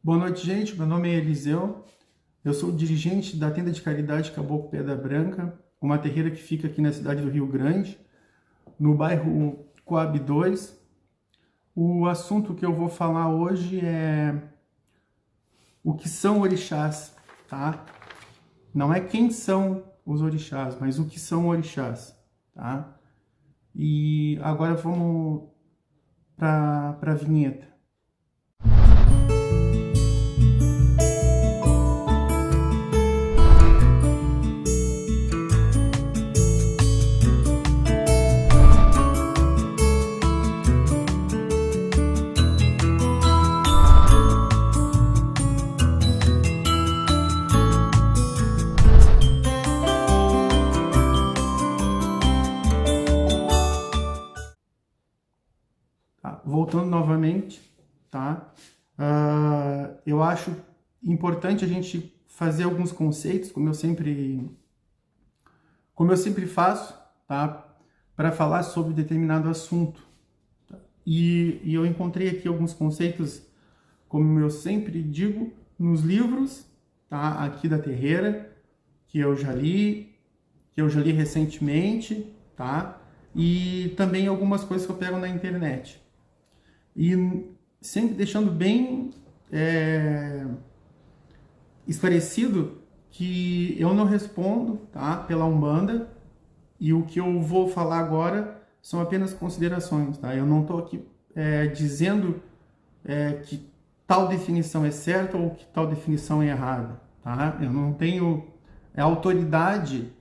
Boa noite, gente. Meu nome é Eliseu. Eu sou dirigente da tenda de caridade Caboclo Pedra Branca, uma terreira que fica aqui na cidade do Rio Grande, no bairro Coab 2. O assunto que eu vou falar hoje é o que são orixás, tá? Não é quem são os orixás, mas o que são orixás, tá? E agora vamos para a vinheta. Voltando novamente, tá? Eu acho importante a gente fazer alguns conceitos, como eu sempre faço, tá? Para falar sobre determinado assunto. Tá? E eu encontrei aqui alguns conceitos, como eu sempre digo, nos livros, tá? Aqui da terreira, que eu já li recentemente, tá? E também algumas coisas que eu pego na internet. E sempre deixando bem esclarecido que eu não respondo, tá, pela Umbanda, e o que eu vou falar agora são apenas considerações, tá? Eu não estou aqui dizendo que tal definição é certa ou que tal definição é errada, tá? Eu não tenho autoridade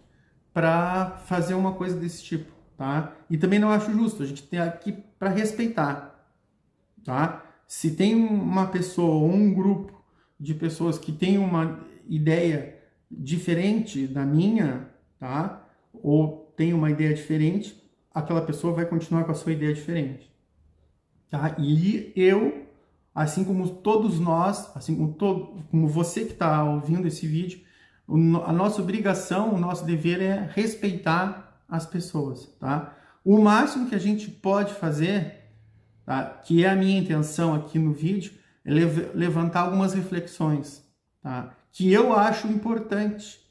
para fazer uma coisa desse tipo, tá? E também não acho justo, a gente tem aqui para respeitar. Tá? Se tem uma pessoa ou um grupo de pessoas que tem uma ideia diferente da minha, tá? Ou tem uma ideia diferente, aquela pessoa vai continuar com a sua ideia diferente. Tá? E eu, assim como todos nós, assim como você que está ouvindo esse vídeo, a nossa obrigação, o nosso dever é respeitar as pessoas. Tá? O máximo que a gente pode fazer, tá? Que é a minha intenção aqui no vídeo, é levantar algumas reflexões, tá? Que eu acho importante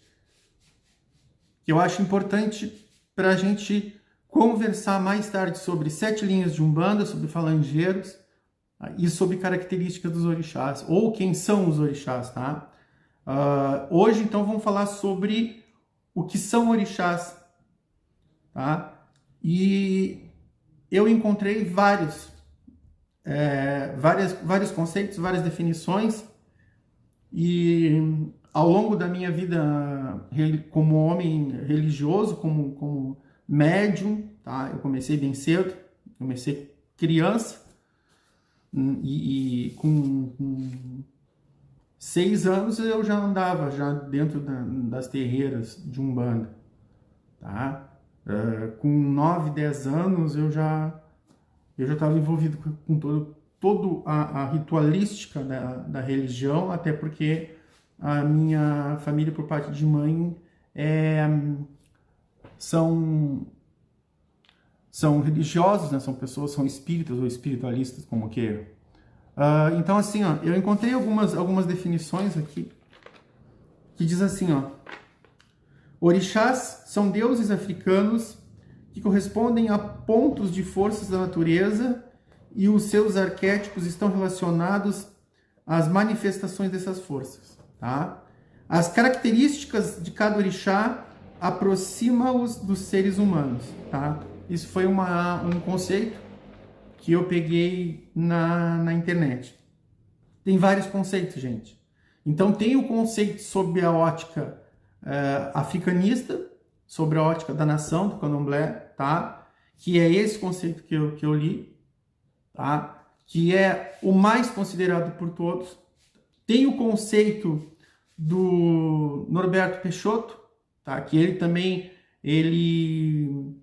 para a gente conversar mais tarde sobre 7 linhas de Umbanda, sobre falangeiros, tá? E sobre características dos orixás, ou quem são os orixás, tá? Hoje, então, vamos falar sobre o que são orixás, tá? E eu encontrei vários conceitos, várias definições, e ao longo da minha vida como homem religioso, como médium, tá? Eu comecei bem cedo, comecei criança, e com 6 anos eu já andava já dentro das terreiras de Umbanda, tá? Com 9, 10 anos eu já estava envolvido com toda a ritualística da religião, até porque a minha família, por parte de mãe, são religiosos, né? São espíritas ou espiritualistas, como queiram. Então, assim, ó, eu encontrei algumas definições aqui, que diz assim, ó: orixás são deuses africanos que correspondem a pontos de forças da natureza, e os seus arquétipos estão relacionados às manifestações dessas forças, tá? As características de cada orixá aproximam-os dos seres humanos, tá? Isso foi um conceito que eu peguei na internet. Tem vários conceitos, gente. Então tem o conceito sobre a ótica africanista, sobre a ótica da nação, do candomblé, tá? Que é esse conceito que eu li, tá? Que é o mais considerado por todos. Tem o conceito do Norberto Peixoto, tá? Que ele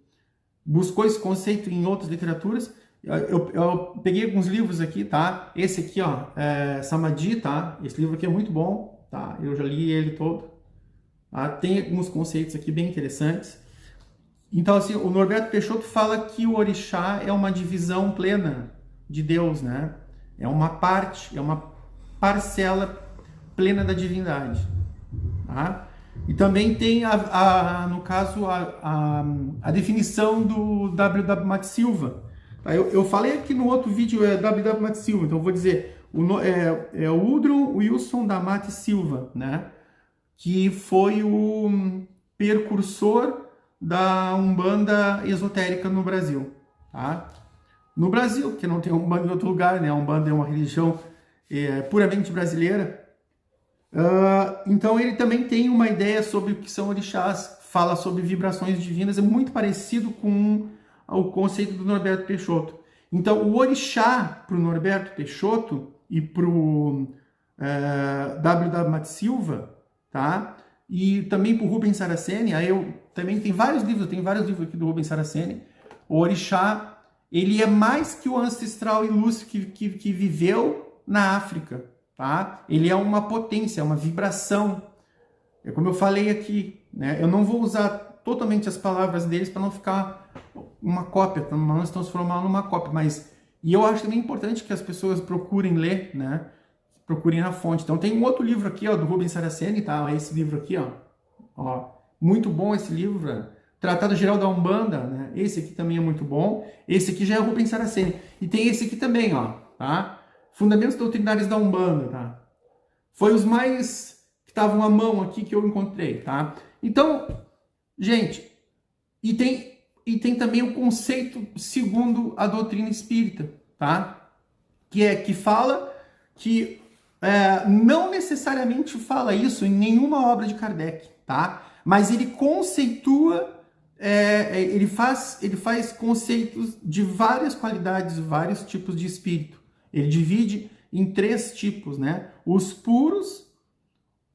buscou esse conceito em outras literaturas. Eu peguei alguns livros aqui, tá? Esse aqui, ó, Samadhi, tá? Esse livro aqui é muito bom, tá? Eu já li ele todo. Tem alguns conceitos aqui bem interessantes. Então, assim, o Norberto Peixoto fala que o orixá é uma divisão plena de Deus, né? É uma parte, parcela plena da divindade. Tá? E também tem, no caso, a definição do W.W. Matt Silva. Tá? Eu falei aqui no outro vídeo, W.W. Matt Silva, então eu vou dizer, o Woodrow Wilson da Matt Silva, né? Que foi o precursor da Umbanda esotérica no Brasil. Tá? No Brasil, porque não tem Umbanda em outro lugar, né? A Umbanda é uma religião puramente brasileira. Então ele também tem uma ideia sobre o que são orixás, fala sobre vibrações divinas, é muito parecido com o conceito do Norberto Peixoto. Então o orixá para o Norberto Peixoto e para o W.W. Matt Silva, tá? E também para o Rubens Saraceni, aí eu também tenho vários livros aqui do Rubens Saraceni. O orixá, ele é mais que o ancestral ilustre que viveu na África. Tá? Ele é uma potência, uma vibração. É como eu falei aqui, né? Eu não vou usar totalmente as palavras deles para não ficar uma cópia, para não se transformar numa cópia. E eu acho também importante que as pessoas procurem ler, né? Procurem na fonte. Então tem um outro livro aqui, ó, do Rubens Saraceni, tá? Esse livro aqui, ó, muito bom esse livro, Tratado Geral da Umbanda, né? Esse aqui também é muito bom. Esse aqui já é o Rubens Saraceni. E tem esse aqui também, ó, tá? Fundamentos Doutrinários da Umbanda, tá? Foi os mais que estavam à mão aqui que eu encontrei, tá? Então, gente, e tem também o conceito segundo a doutrina espírita, tá? Que fala que não necessariamente fala isso em nenhuma obra de Kardec, tá? Mas ele conceitua, ele faz conceitos de várias qualidades, vários tipos de espírito. Ele divide em 3 tipos, né? Os puros,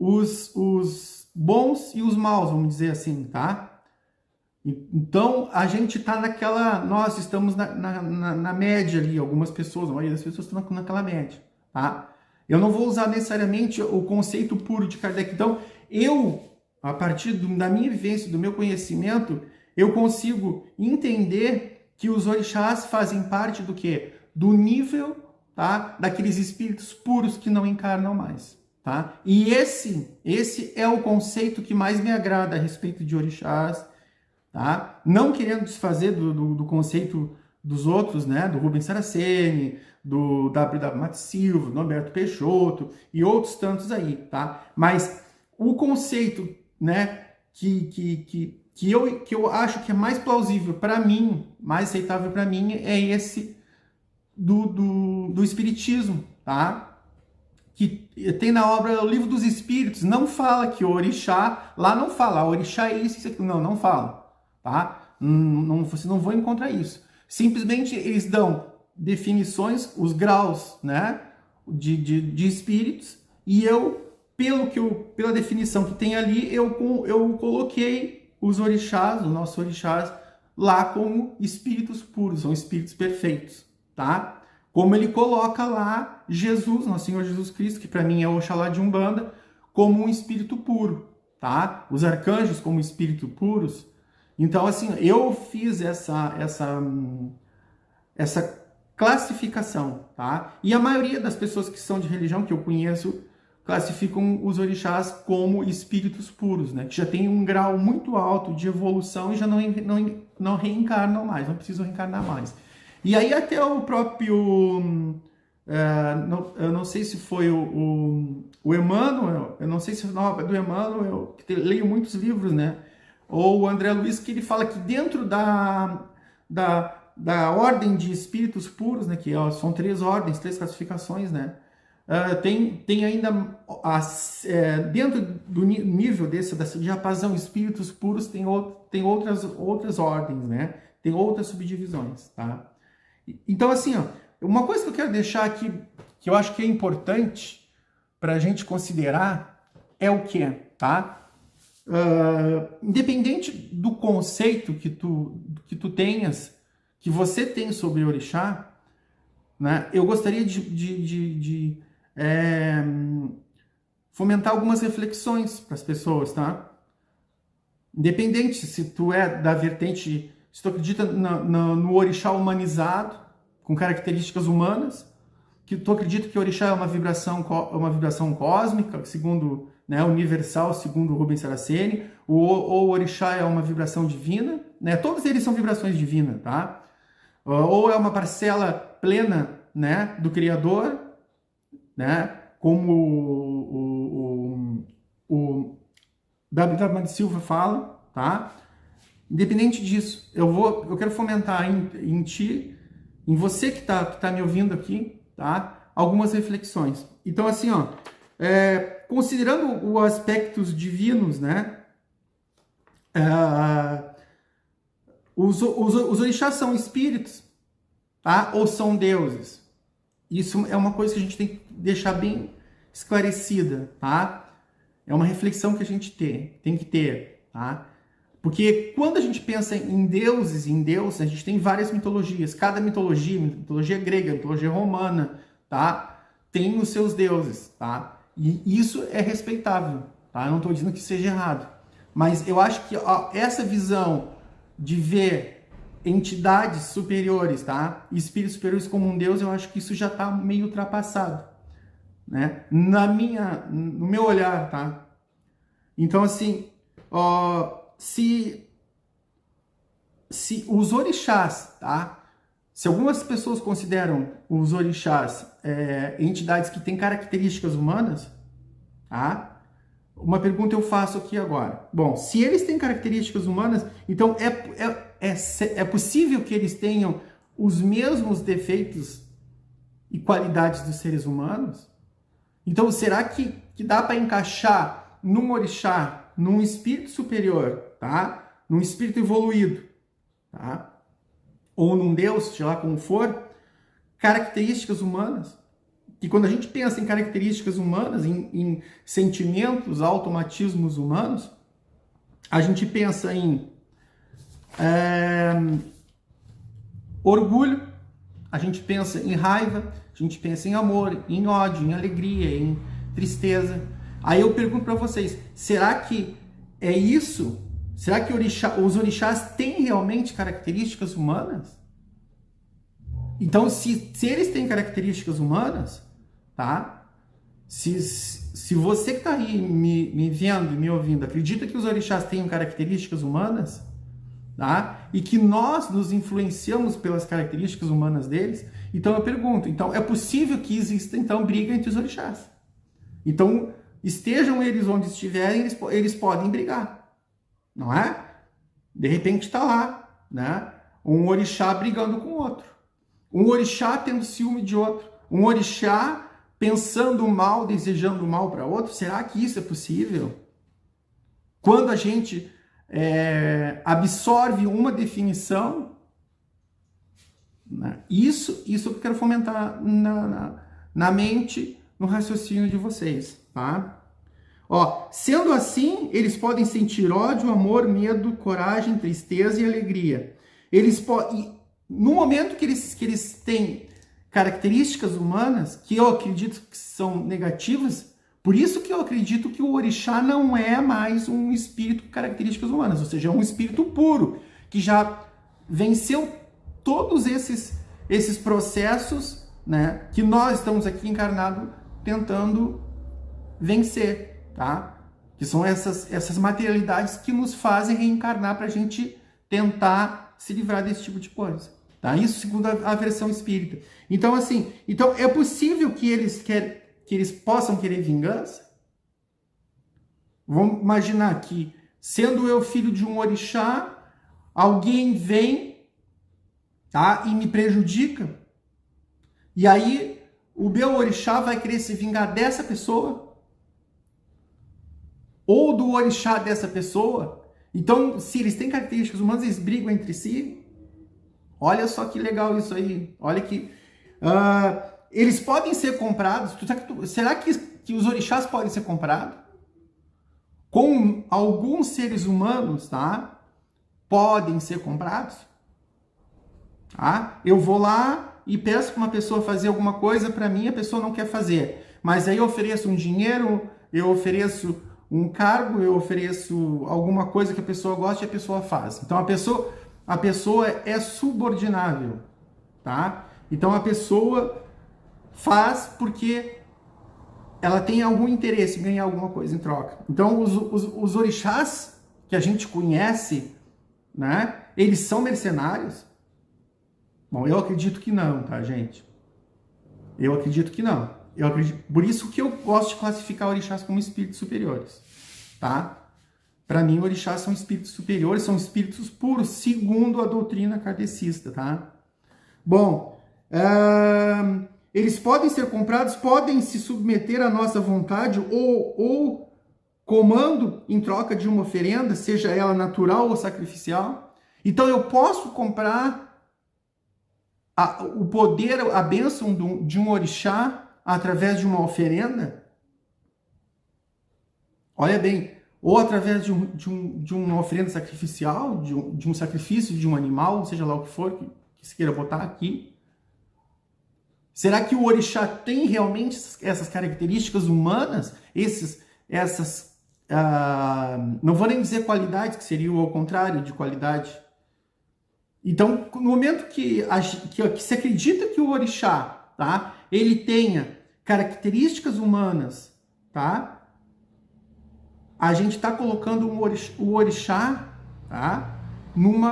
os bons e os maus, vamos dizer assim, tá? Então, a gente tá nós estamos na média ali, algumas pessoas, a maioria das pessoas estão naquela média, tá? Eu não vou usar necessariamente o conceito puro de Kardec. Então, a partir da minha vivência, do meu conhecimento, eu consigo entender que os orixás fazem parte do quê? Do nível, tá? Daqueles espíritos puros que não encarnam mais, tá? E esse é o conceito que mais me agrada a respeito de orixás, tá? Não querendo desfazer do conceito dos outros, né? Do Rubens Saraceni, do W.W. Matt Silva, do Norberto Peixoto e outros tantos aí, tá? Mas o conceito, né? Que eu acho que é mais plausível para mim, mais aceitável para mim, é esse do Espiritismo, tá? Que tem na obra O Livro dos Espíritos, não fala que o orixá, lá não fala, orixá é isso, aquilo, não fala, tá? Você não vai encontrar isso. Simplesmente eles dão definições, os graus, né, de espíritos, e pela definição que tem ali, eu coloquei os orixás, os nossos orixás, lá como espíritos puros, são espíritos perfeitos, tá? Como ele coloca lá Jesus, nosso Senhor Jesus Cristo, que para mim é o Oxalá de Umbanda, como um espírito puro, tá? Os arcanjos como espíritos puros. Então, assim, eu fiz essa classificação, tá? E a maioria das pessoas que são de religião, que eu conheço, classificam os orixás como espíritos puros, né? Que já tem um grau muito alto de evolução e já não reencarnam mais, não precisam reencarnar mais. E aí até o próprio, eu não sei se foi o Emmanuel, eu não sei se foi na obra do Emmanuel, que leio muitos livros, né? Ou o André Luiz, que ele fala que dentro da ordem de espíritos puros, né? Que são 3 ordens, 3 classificações, né? Tem ainda, dentro do nível dessa diapasão espíritos puros, tem outras ordens, né? Tem outras subdivisões, tá? Então, assim, uma coisa que eu quero deixar aqui, que eu acho que é importante para a gente considerar, é o que, tá? Independente do conceito que tu tenhas, que você tem sobre orixá, né? Eu gostaria de fomentar algumas reflexões para as pessoas, tá? Independente se tu é da vertente, se tu acredita no orixá humanizado, com características humanas, que tu acredita que o orixá é uma vibração cósmica, segundo, né, universal, segundo Rubens Saraceni, ou o orixá é uma vibração divina, né? Todos eles são vibrações divinas, tá? Ou é uma parcela plena, né, do Criador, né? Como o W. Silva fala, tá? Independente disso, eu quero fomentar em ti, em você que tá me ouvindo aqui, tá? Algumas reflexões. Então, assim, ó, considerando os aspectos divinos, né? Os orixás são espíritos, tá? Ou são deuses? Isso é uma coisa que a gente tem que deixar bem esclarecida, tá? É uma reflexão que a gente tem que ter, tá? Porque quando a gente pensa em deuses, em Deus, a gente tem várias mitologias. Cada mitologia grega, mitologia romana, tá? Tem os seus deuses, tá? E isso é respeitável, tá? Eu não estou dizendo que seja errado. Mas eu acho que essa visão de ver entidades superiores, tá? Espíritos superiores como um Deus, eu acho que isso já está meio ultrapassado, né? No meu olhar, tá? Então, assim, se os orixás, tá? Se algumas pessoas consideram os orixás entidades que têm características humanas, tá? Uma pergunta eu faço aqui agora. Bom, se eles têm características humanas, então é possível que eles tenham os mesmos defeitos e qualidades dos seres humanos? Então, será que dá para encaixar num orixá, num espírito superior, tá? Num espírito evoluído, tá? Ou num Deus, seja lá como for, características humanas? Que quando a gente pensa em características humanas, em sentimentos, automatismos humanos, a gente pensa em orgulho, a gente pensa em raiva, a gente pensa em amor, em ódio, em alegria, em tristeza. Aí eu pergunto para vocês, será que é isso? Será que os orixás têm realmente características humanas? Então, se eles têm características humanas, tá? Se você que está aí me vendo e me ouvindo acredita que os orixás têm características humanas, tá? E que nós nos influenciamos pelas características humanas deles, então eu pergunto, então é possível que exista então briga entre os orixás? Então, estejam eles onde estiverem, eles podem brigar, não é? De repente está lá, né? Um orixá brigando com outro, um orixá tendo ciúme de outro, um orixá pensando mal, desejando mal para outro. Será que isso é possível? Quando a gente absorve uma definição, né? Isso eu quero fomentar na mente, no raciocínio de vocês, tá? Sendo assim, eles podem sentir ódio, amor, medo, coragem, tristeza e alegria. No momento que eles têm características humanas, que eu acredito que são negativas, por isso que eu acredito que o orixá não é mais um espírito com características humanas, ou seja, é um espírito puro, que já venceu todos esses processos, né, que nós estamos aqui encarnados tentando vencer, tá? Que são essas materialidades que nos fazem reencarnar para a gente tentar se livrar desse tipo de coisa. Tá? Isso segundo a versão espírita. Então, assim, é possível que eles possam querer vingança? Vamos imaginar que, sendo eu filho de um orixá, alguém vem, tá, e me prejudica. E aí, o meu orixá vai querer se vingar dessa pessoa? Ou do orixá dessa pessoa? Então, se eles têm características humanas, eles brigam entre si? Olha só que legal isso aí. Olha que... eles podem ser comprados. Será que os orixás podem ser comprados? Com alguns seres humanos, tá? Podem ser comprados? Tá? Eu vou lá e peço para uma pessoa fazer alguma coisa para mim, a pessoa não quer fazer. Mas aí eu ofereço um dinheiro, eu ofereço um cargo, eu ofereço alguma coisa que a pessoa gosta e a pessoa faz. Então a pessoa é subordinável, tá? Então a pessoa faz porque ela tem algum interesse em ganhar alguma coisa em troca. Então, os orixás que a gente conhece, né, eles são mercenários? Bom, eu acredito que não, tá, gente? Eu acredito que não. Por isso que eu gosto de classificar orixás como espíritos superiores, tá? Para mim, orixás são espíritos superiores, são espíritos puros, segundo a doutrina kardecista, tá? Bom, eles podem ser comprados, podem se submeter à nossa vontade ou comando em troca de uma oferenda, seja ela natural ou sacrificial. Então, eu posso comprar o poder, a bênção de um orixá através de uma oferenda? Olha bem, ou através de uma oferenda sacrificial, de um sacrifício de um animal, seja lá o que for que se queira botar aqui. Será que o orixá tem realmente essas características humanas? Não vou nem dizer qualidades, que seria o contrário de qualidade. Então, no momento que se acredita que o orixá, tá, ele tenha características humanas, tá, a gente está colocando o orixá, tá, num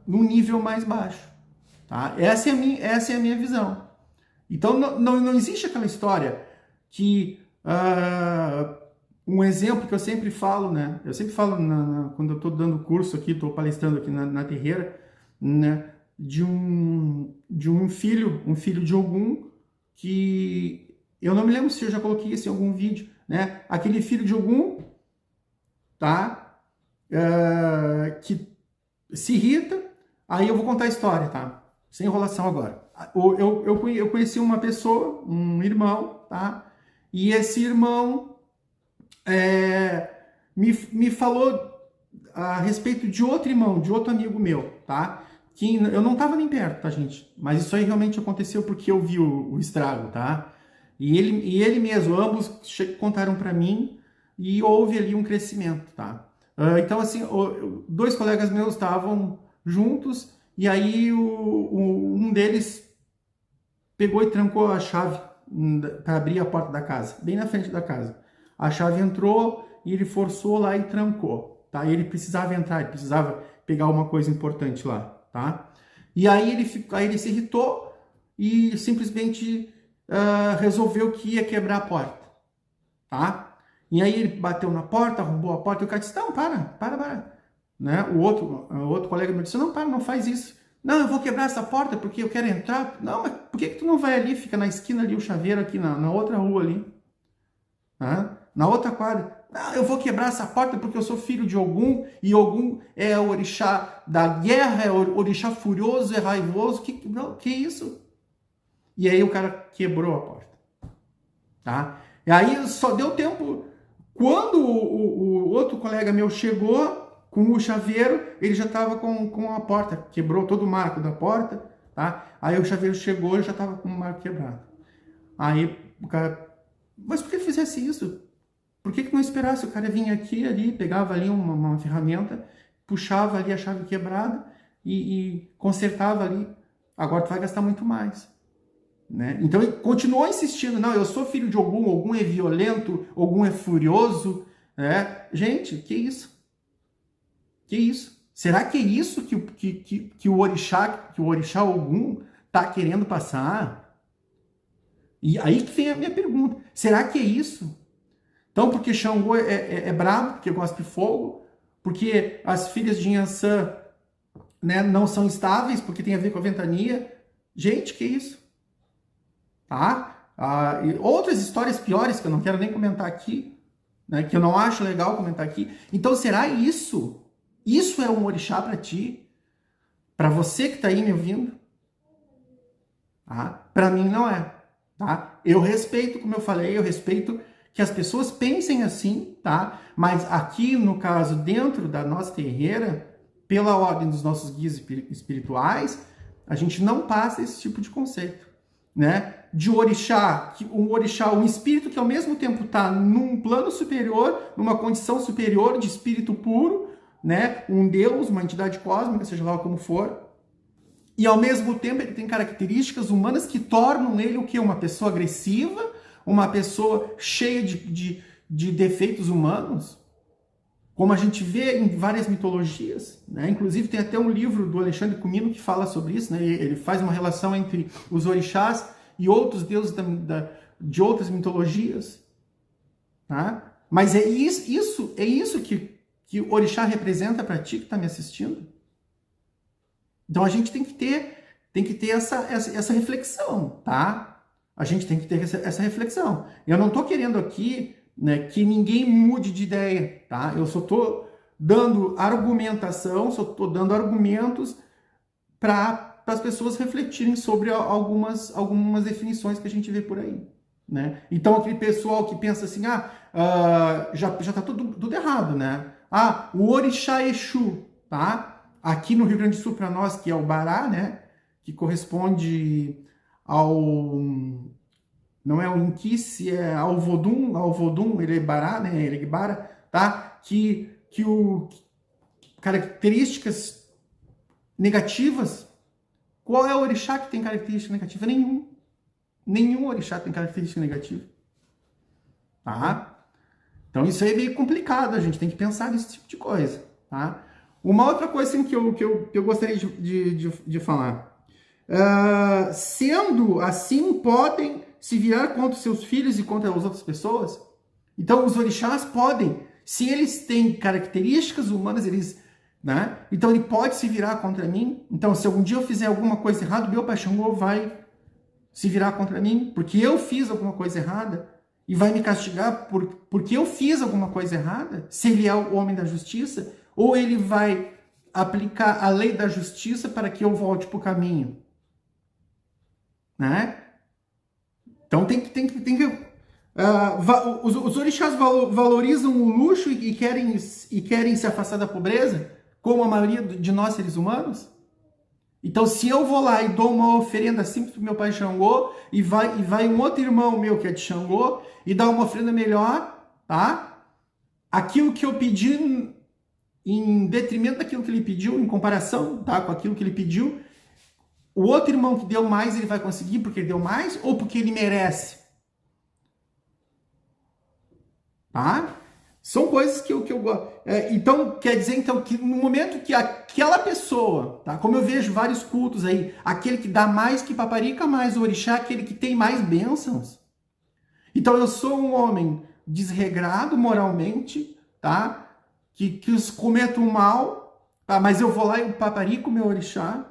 nível mais baixo. Tá? Essa é a minha visão. Então, não existe aquela história que... um exemplo que eu sempre falo, né? Eu sempre falo quando eu estou dando curso aqui, estou palestrando aqui na terreira, né? De um filho de Ogum, que eu não me lembro se eu já coloquei isso em algum vídeo, né? Aquele filho de Ogum, tá? Que se irrita. Aí eu vou contar a história, tá? Sem enrolação agora. Eu conheci uma pessoa, um irmão, tá? E esse irmão me falou a respeito de outro irmão, de outro amigo meu, tá? Que eu não estava nem perto, tá, gente? Mas isso aí realmente aconteceu porque eu vi o estrago, tá? E ele mesmo, ambos contaram para mim e houve ali um crescimento, tá? Então, assim, dois colegas meus estavam juntos e aí um deles pegou e trancou a chave para abrir a porta da casa, bem na frente da casa. A chave entrou e ele forçou lá e trancou, tá? Ele precisava entrar, ele precisava pegar uma coisa importante lá, tá? E aí ele se irritou e simplesmente resolveu que ia quebrar a porta, tá? E aí ele bateu na porta, arrombou a porta e o cara disse, não, para. Né? O outro colega me disse, não, para, não faz isso. Não, eu vou quebrar essa porta porque eu quero entrar. Não, mas por que tu não vai ali? Fica na esquina ali, o chaveiro aqui na outra rua ali. Na outra quadra. Não, eu vou quebrar essa porta porque eu sou filho de Ogum e Ogum é o orixá da guerra, é o orixá furioso, é raivoso. Que isso? E aí o cara quebrou a porta. Tá? E aí só deu tempo. Quando o outro colega meu chegou com o chaveiro, ele já estava com a porta, quebrou todo o marco da porta, tá? Aí o chaveiro chegou e já estava com o marco quebrado. Aí o cara, mas por que fizesse isso? Por que não esperasse? O cara vinha aqui, ali, pegava ali uma ferramenta, puxava ali a chave quebrada e consertava ali. Agora tu vai gastar muito mais. Né? Então ele continuou insistindo, não, eu sou filho de Ogum, Ogum é violento, Ogum é furioso. Né? Gente, que isso? Que isso? Será que é isso que o orixá Ogum está querendo passar? E aí que vem a minha pergunta. Será que é isso? Então, porque Xangô é brabo, porque gosta de fogo, porque as filhas de Inhansã, né, não são estáveis, porque tem a ver com a ventania. Gente, que isso? Tá? E outras histórias piores que eu não quero nem comentar aqui, né, que eu não acho legal comentar aqui. Então, será isso? Isso é um orixá para ti? Para você que está aí me ouvindo? Tá? Para mim não é. Tá? Eu respeito, como eu falei, eu respeito que as pessoas pensem assim, tá? Mas aqui, no caso, dentro da nossa terreira, pela ordem dos nossos guias espirituais, a gente não passa esse tipo de conceito, né? De orixá, um espírito que ao mesmo tempo está num plano superior, numa condição superior de espírito puro, né? Um Deus, uma entidade cósmica, seja lá como for, E ao mesmo tempo ele tem características humanas que tornam ele o quê? Uma pessoa agressiva, uma pessoa cheia de defeitos humanos, como a gente vê em várias mitologias, né? Inclusive tem até um livro do Alexandre Comino que fala sobre isso, né? Ele faz uma relação entre os orixás e outros deuses de outras mitologias, tá? Mas é isso que o orixá representa para ti que está me assistindo. Então a gente tem que ter essa reflexão, tá? A gente tem que ter essa reflexão. Eu não estou querendo aqui, né, que ninguém mude de ideia, tá? Eu só estou dando argumentação, só estou dando argumentos para as pessoas refletirem sobre algumas definições que a gente vê por aí, né? Então aquele pessoal que pensa assim, já está tudo errado, né? O orixá Exu, tá? Aqui no Rio Grande do Sul, para nós, que é o Bará, né? Que corresponde ao... Não é o Inquice, é ao Vodum, ele é Bará, né? Ele é Bara, tá? Características negativas. Qual é o orixá que tem característica negativa? Nenhum. Nenhum orixá tem característica negativa. Tá? Então isso aí é meio complicado, a gente tem que pensar nesse tipo de coisa, tá? Uma outra coisa assim, que eu gostaria de falar. Sendo assim, podem se virar contra os seus filhos e contra as outras pessoas? Então, os orixás podem, se eles têm características humanas, né? Então, ele pode se virar contra mim. Então, se algum dia eu fizer alguma coisa errada, meu pai Xangô vai se virar contra mim, porque eu fiz alguma coisa errada, e vai me castigar porque eu fiz alguma coisa errada, se ele é o homem da justiça, ou ele vai aplicar a lei da justiça para que eu volte para o caminho, né? Então tem que os orixás valorizam o luxo e querem se afastar da pobreza, como a maioria de nós seres humanos. Então, se eu vou lá e dou uma oferenda simples para o meu pai Xangô, e vai um outro irmão meu que é de Xangô, e dá uma oferenda melhor, tá? Aquilo que eu pedi, em detrimento daquilo que ele pediu, em comparação, tá, com aquilo que ele pediu, o outro irmão que deu mais, ele vai conseguir porque ele deu mais, ou porque ele merece? Tá? São coisas que eu gosto. Então, quer dizer então, que no momento que aquela pessoa, tá? Como eu vejo vários cultos aí, aquele que dá mais que paparica, mais o orixá, aquele que tem mais bênçãos. Então, eu sou um homem desregrado moralmente, tá? Que cometo um mal, tá? Mas eu vou lá e paparico o meu orixá,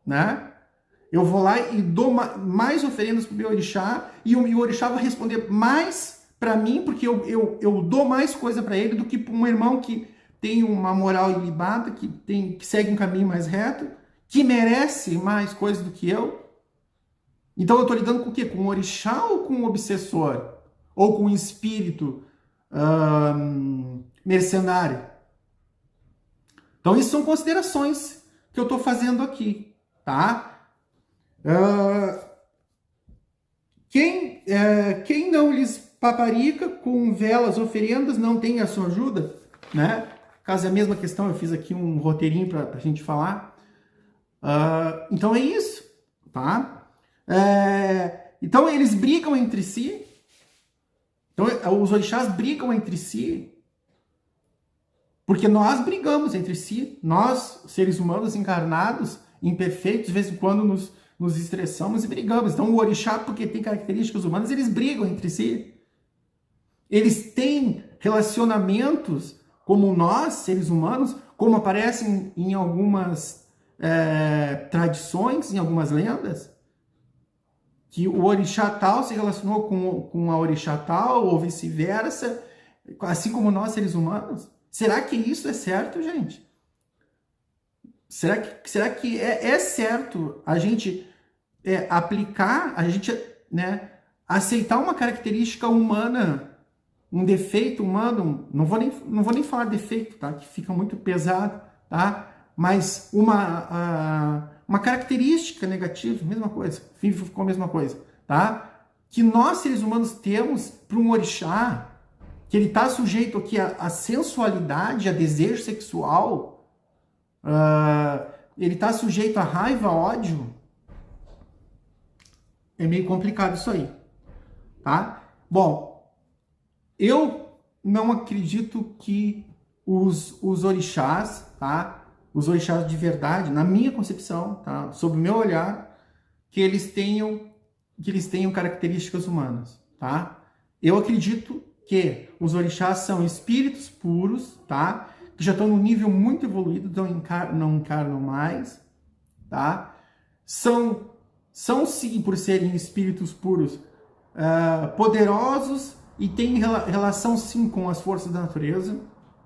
né? Eu vou lá e dou mais oferendas para o meu orixá, e o orixá vai responder mais para mim, porque eu dou mais coisa para ele do que para um irmão que tem uma moral ilibada, que segue um caminho mais reto, que merece mais coisas do que eu. Então eu estou lidando com o quê? Com um orixá ou com um obsessor? Ou com um espírito mercenário? Então isso são considerações que eu estou fazendo aqui, tá? Quem não lhes paparica com velas, oferendas, não tem a sua ajuda, né? Caso é a mesma questão, eu fiz aqui um roteirinho para a gente falar. Então é isso, tá? Então eles brigam entre si. Então os orixás brigam entre si, porque nós brigamos entre si. Nós, seres humanos encarnados, imperfeitos, de vez em quando nos estressamos e brigamos. Então o orixá, porque tem características humanas, eles brigam entre si. Eles têm relacionamentos como nós, seres humanos, como aparecem em algumas tradições, em algumas lendas, que o orixá tal se relacionou com a orixá tal, ou vice-versa, assim como nós, seres humanos. Será que isso é certo, gente? Será que é certo a gente aplicar, a gente, né, aceitar uma característica humana, um defeito humano? Não vou nem falar defeito, tá? Que fica muito pesado, tá? Mas uma característica negativa, mesma coisa, ficou a mesma coisa, tá? Que nós, seres humanos, temos para um orixá, que ele está sujeito aqui à sensualidade, a desejo sexual, ele está sujeito a raiva, ódio, é meio complicado isso aí, tá? Bom, eu não acredito que os orixás, tá? Os orixás de verdade, na minha concepção, tá? Sob o meu olhar, que eles tenham características humanas, tá? Eu acredito que os orixás são espíritos puros, tá? Que já estão num nível muito evoluído, não encarnam mais, tá? São sim, por serem espíritos puros, poderosos e têm relação sim com as forças da natureza,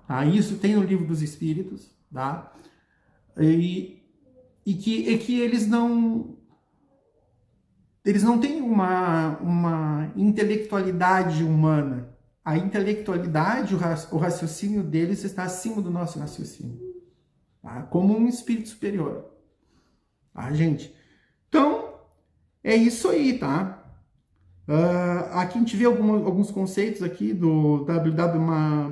tá? Isso tem no livro dos espíritos, tá? E que eles não têm uma intelectualidade humana. A intelectualidade, o raciocínio deles está acima do nosso raciocínio, tá? Como um espírito superior, tá, gente? Então, é isso aí, tá? Aqui a gente vê alguns conceitos aqui do W.W.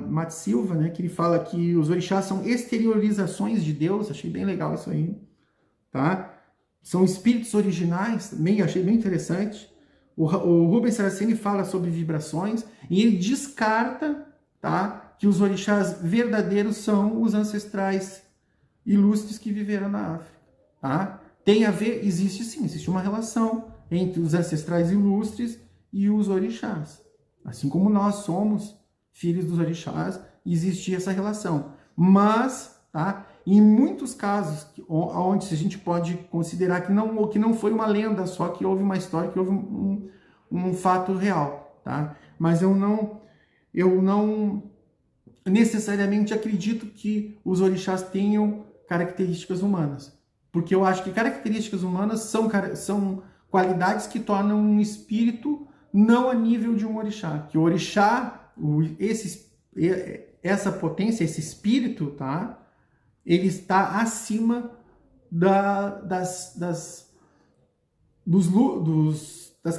Mate Silva, né? Que ele fala que os orixás são exteriorizações de Deus. Achei bem legal isso aí, tá? São espíritos originais, também achei bem interessante. O Rubens Saraceni fala sobre vibrações e ele descarta, tá, que os orixás verdadeiros são os ancestrais ilustres que viveram na África, tá? Tem a ver, existe sim, existe uma relação entre os ancestrais ilustres e os orixás. Assim como nós somos filhos dos orixás, existe essa relação. Mas, tá, em muitos casos, onde a gente pode considerar que não foi uma lenda, só que houve uma história, que houve um fato real, tá? Mas eu não necessariamente acredito que os orixás tenham características humanas. Porque eu acho que características humanas são qualidades que tornam um espírito não a nível de um orixá. Que o orixá, essa potência, esse espírito, tá? Ele está acima das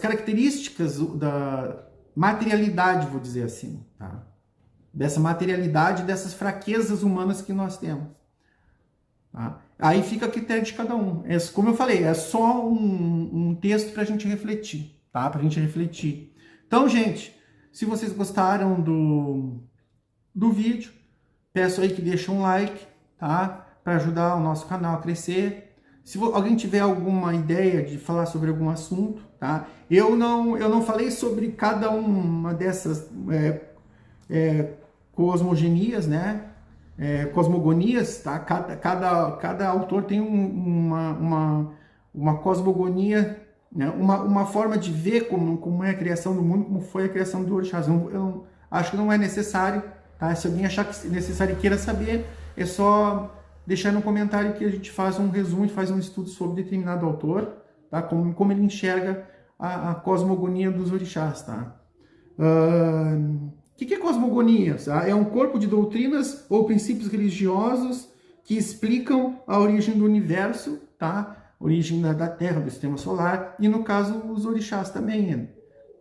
características da materialidade, vou dizer assim, tá? Dessa materialidade, dessas fraquezas humanas que nós temos, tá? Aí fica a critério de cada um. Como eu falei, é só um texto para a gente refletir, tá? Para a gente refletir. Então, gente, se vocês gostaram do vídeo, peço aí que deixem um like, tá? Para ajudar o nosso canal a crescer. Se alguém tiver alguma ideia de falar sobre algum assunto, tá? Eu não falei sobre cada uma dessas cosmogonias, né? Cosmogonias, tá? Cada autor tem uma cosmogonia, né? Uma forma de ver como é a criação do mundo, como foi a criação do orixás. Eu acho que não é necessário, tá? Se alguém achar que é necessário e queira saber, é só deixar no comentário que a gente faz um resumo, a gente faz um estudo sobre determinado autor, tá? Como ele enxerga a cosmogonia dos orixás, tá? O que é cosmogonia? Tá? É um corpo de doutrinas ou princípios religiosos que explicam a origem do universo, tá? A origem da Terra, do Sistema Solar, e no caso os orixás também, né?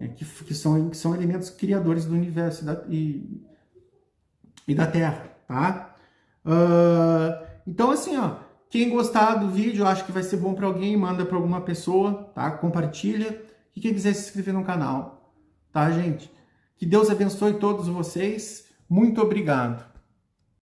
que são elementos criadores do universo e da Terra, tá? Então assim, ó, quem gostar do vídeo, acho que vai ser bom para alguém, manda para alguma pessoa, tá? Compartilha. E quem quiser se inscrever no canal, tá, gente? Que Deus abençoe todos vocês. Muito obrigado.